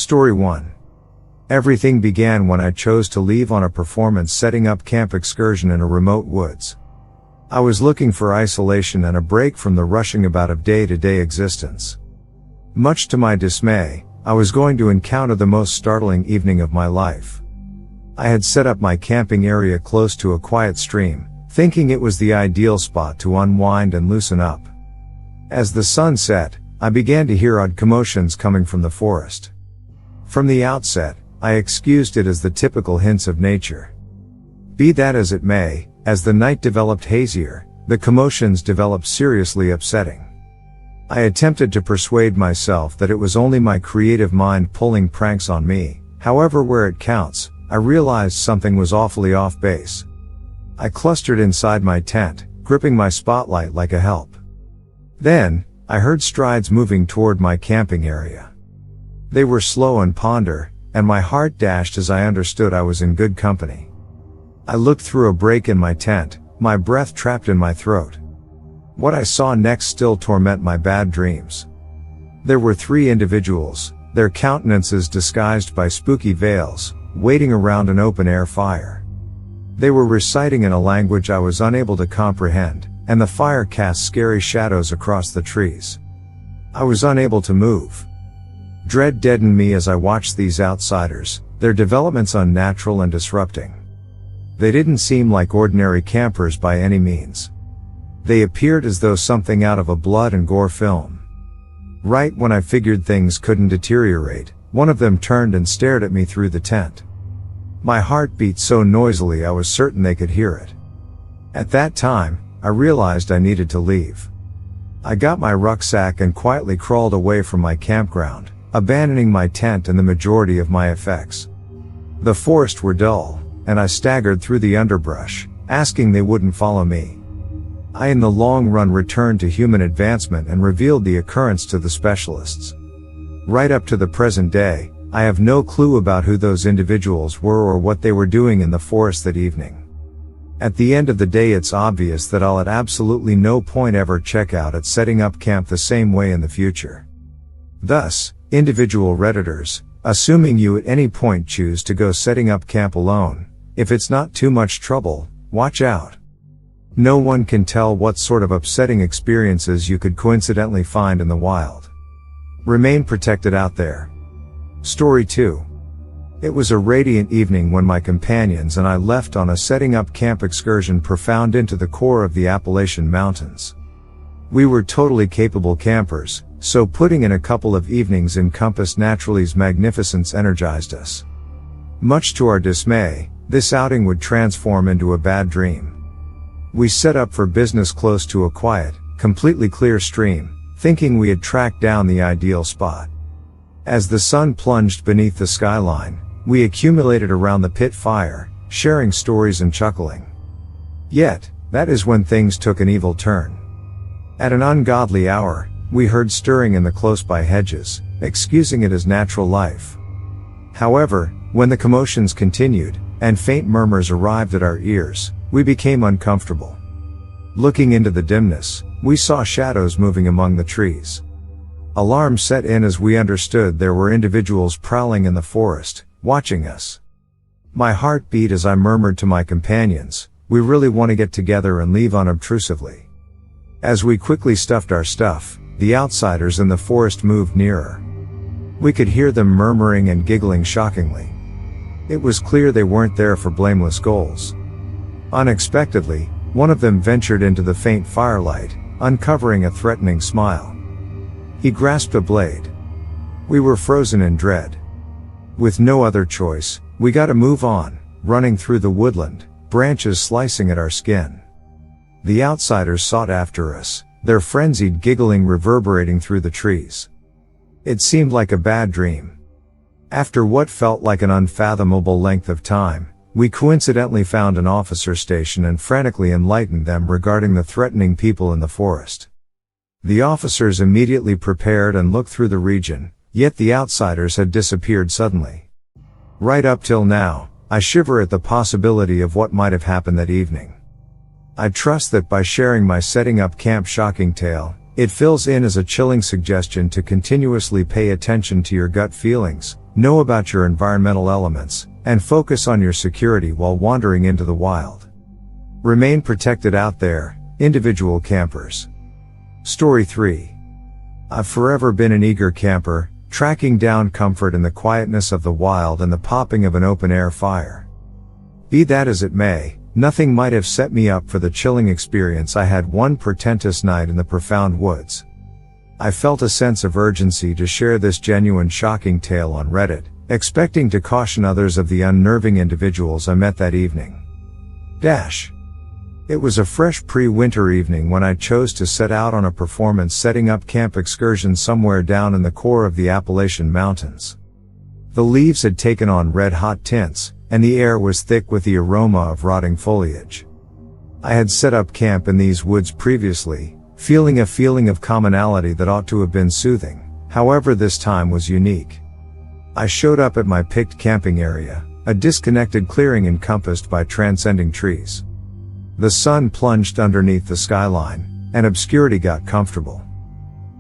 Story 1. Everything began when I chose to leave on a performance setting up camp excursion in a remote woods. I was looking for isolation and a break from the rushing about of day-to-day existence. Much to my dismay, I was going to encounter the most startling evening of my life. I had set up my camping area close to a quiet stream, thinking it was the ideal spot to unwind and loosen up. As the sun set, I began to hear odd commotions coming from the forest. From the outset, I excused it as the typical hints of nature. Be that as it may, as the night developed hazier, the commotions developed seriously upsetting. I attempted to persuade myself that it was only my creative mind pulling pranks on me. However, where it counts, I realized something was awfully off base. I clustered inside my tent, gripping my spotlight like a help. Then, I heard strides moving toward my camping area. They were slow and ponder, and my heart dashed as I understood I was in good company. I looked through a break in my tent, my breath trapped in my throat. What I saw next still torment my bad dreams. There were 3 individuals, their countenances disguised by spooky veils, waiting around an open-air fire. They were reciting in a language I was unable to comprehend, and the fire cast scary shadows across the trees. I was unable to move. Dread deadened me as I watched these outsiders, their developments unnatural and disrupting. They didn't seem like ordinary campers by any means. They appeared as though something out of a blood and gore film. Right when I figured things couldn't deteriorate, one of them turned and stared at me through the tent. My heart beat so noisily I was certain they could hear it. At that time, I realized I needed to leave. I got my rucksack and quietly crawled away from my campground, abandoning my tent and the majority of my effects. The forests were dull, and I staggered through the underbrush, asking they wouldn't follow me. I in the long run returned to human advancement and revealed the occurrence to the specialists. Right up to the present day, I have no clue about who those individuals were or what they were doing in the forest that evening. At the end of the day, it's obvious that I'll at absolutely no point ever check out at setting up camp the same way in the future. Thus, individual Redditors, assuming you at any point choose to go setting up camp alone, if it's not too much trouble, watch out. No one can tell what sort of upsetting experiences you could coincidentally find in the wild. Remain protected out there. Story 2. It was a radiant evening when my companions and I left on a setting up camp excursion profound into the core of the Appalachian Mountains. We were totally capable campers, so putting in a couple of evenings in Compass Naturally's magnificence energized us. Much to our dismay, this outing would transform into a bad dream. We set up for business close to a quiet, completely clear stream, thinking we had tracked down the ideal spot. As the sun plunged beneath the skyline, we accumulated around the pit fire, sharing stories and chuckling. Yet, that is when things took an evil turn. At an ungodly hour, we heard stirring in the close-by hedges, excusing it as natural life. However, when the commotions continued, and faint murmurs arrived at our ears, we became uncomfortable. Looking into the dimness, we saw shadows moving among the trees. Alarm set in as we understood there were individuals prowling in the forest, watching us. My heart beat as I murmured to my companions, "We really want to get together and leave unobtrusively." As we quickly stuffed our stuff, the outsiders in the forest moved nearer. We could hear them murmuring and giggling shockingly. It was clear they weren't there for blameless goals. Unexpectedly, one of them ventured into the faint firelight, uncovering a threatening smile. He grasped a blade. We were frozen in dread. With no other choice, we got to move on, running through the woodland, branches slicing at our skin. The outsiders sought after us, their frenzied giggling reverberating through the trees. It seemed like a bad dream. After what felt like an unfathomable length of time, we coincidentally found an officer station and frantically enlightened them regarding the threatening people in the forest. The officers immediately prepared and looked through the region, yet the outsiders had disappeared suddenly. Right up till now, I shiver at the possibility of what might have happened that evening. I trust that by sharing my setting up camp shocking tale, it fills in as a chilling suggestion to continuously pay attention to your gut feelings, know about your environmental elements, and focus on your security while wandering into the wild. Remain protected out there, individual campers. Story 3. I've forever been an eager camper, tracking down comfort in the quietness of the wild and the popping of an open-air fire. Be that as it may, nothing might have set me up for the chilling experience I had one portentous night in the profound woods. I felt a sense of urgency to share this genuine shocking tale on Reddit, expecting to caution others of the unnerving individuals I met that evening. It was a fresh pre-winter evening when I chose to set out on a performance setting up camp excursion somewhere down in the core of the Appalachian Mountains. The leaves had taken on red-hot tints, and the air was thick with the aroma of rotting foliage. I had set up camp in these woods previously, feeling a feeling of commonality that ought to have been soothing. However, this time was unique. I showed up at my picked camping area, a disconnected clearing encompassed by transcending trees. The sun plunged underneath the skyline, and obscurity got comfortable.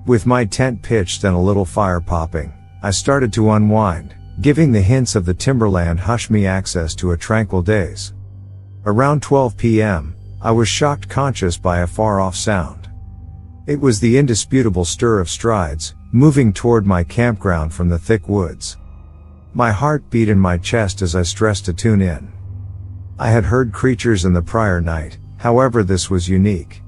With my tent pitched and a little fire popping, I started to unwind, giving the hints of the timberland hush-me access to a tranquil daze. Around 12 p.m., I was shocked conscious by a far-off sound. It was the indisputable stir of strides, moving toward my campground from the thick woods. My heart beat in my chest as I stressed to tune in. I had heard creatures in the prior night, however this was unique.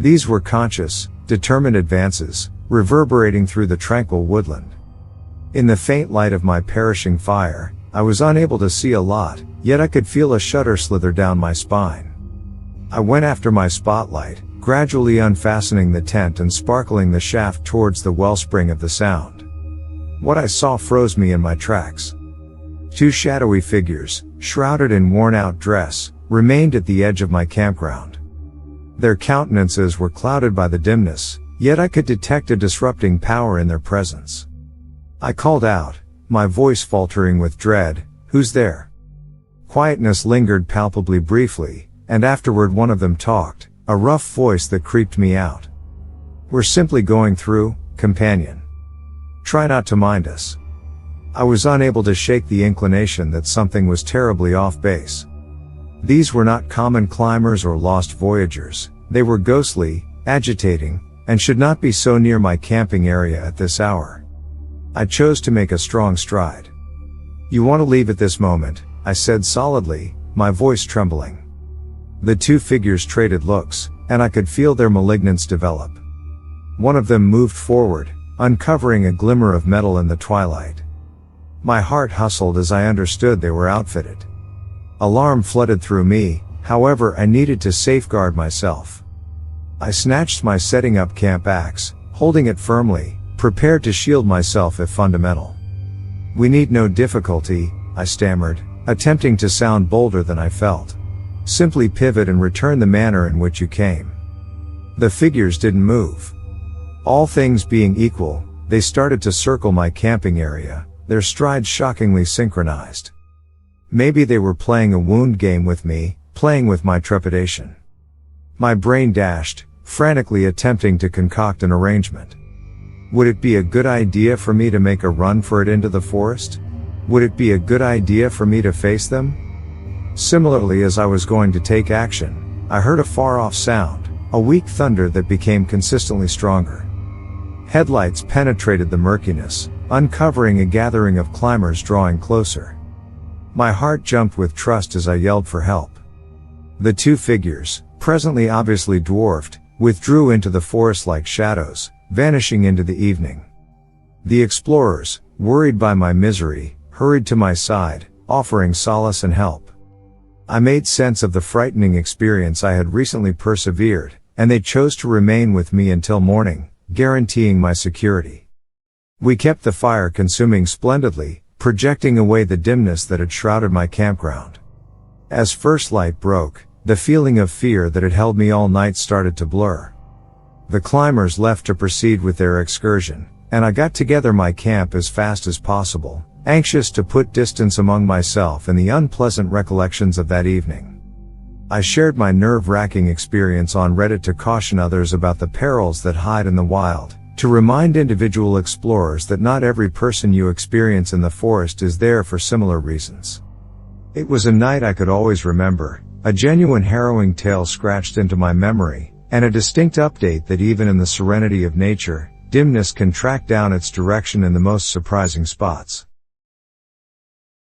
These were conscious, determined advances, reverberating through the tranquil woodland. In the faint light of my perishing fire, I was unable to see a lot, yet I could feel a shudder slither down my spine. I went after my spotlight, gradually unfastening the tent and sparkling the shaft towards the wellspring of the sound. What I saw froze me in my tracks. Two shadowy figures, shrouded in worn-out dress, remained at the edge of my campground. Their countenances were clouded by the dimness, yet I could detect a disrupting power in their presence. I called out, my voice faltering with dread, "Who's there?" Quietness lingered palpably briefly, and afterward one of them talked, a rough voice that creeped me out. "We're simply going through, companion. Try not to mind us." I was unable to shake the inclination that something was terribly off base. These were not common climbers or lost voyagers, they were ghostly, agitating, and should not be so near my camping area at this hour. I chose to make a strong stride. "You want to leave at this moment," I said solidly, my voice trembling. The two figures traded looks, and I could feel their malignance develop. One of them moved forward, uncovering a glimmer of metal in the twilight. My heart hustled as I understood they were outfitted. Alarm flooded through me, however I needed to safeguard myself. I snatched my setting up camp axe, holding it firmly, prepared to shield myself if fundamental. "We need no difficulty," I stammered, attempting to sound bolder than I felt. "Simply pivot and return the manner in which you came." The figures didn't move. All things being equal, they started to circle my camping area, their strides shockingly synchronized. Maybe they were playing a wound game with me, playing with my trepidation. My brain dashed, frantically attempting to concoct an arrangement. Would it be a good idea for me to make a run for it into the forest? Would it be a good idea for me to face them? Similarly, as I was going to take action, I heard a far-off sound, a weak thunder that became consistently stronger. Headlights penetrated the murkiness, uncovering a gathering of climbers drawing closer. My heart jumped with trust as I yelled for help. The two figures, presently obviously dwarfed, withdrew into the forest like shadows, vanishing into the evening. The explorers, worried by my misery, hurried to my side, offering solace and help. I made sense of the frightening experience I had recently persevered, and they chose to remain with me until morning, guaranteeing my security. We kept the fire consuming splendidly, projecting away the dimness that had shrouded my campground. As first light broke, the feeling of fear that had held me all night started to blur. The climbers left to proceed with their excursion, and I got together my camp as fast as possible, anxious to put distance among myself and the unpleasant recollections of that evening. I shared my nerve-wracking experience on Reddit to caution others about the perils that hide in the wild, to remind individual explorers that not every person you experience in the forest is there for similar reasons. It was a night I could always remember, a genuine harrowing tale scratched into my memory, and a distinct update that even in the serenity of nature, dimness can track down its direction in the most surprising spots.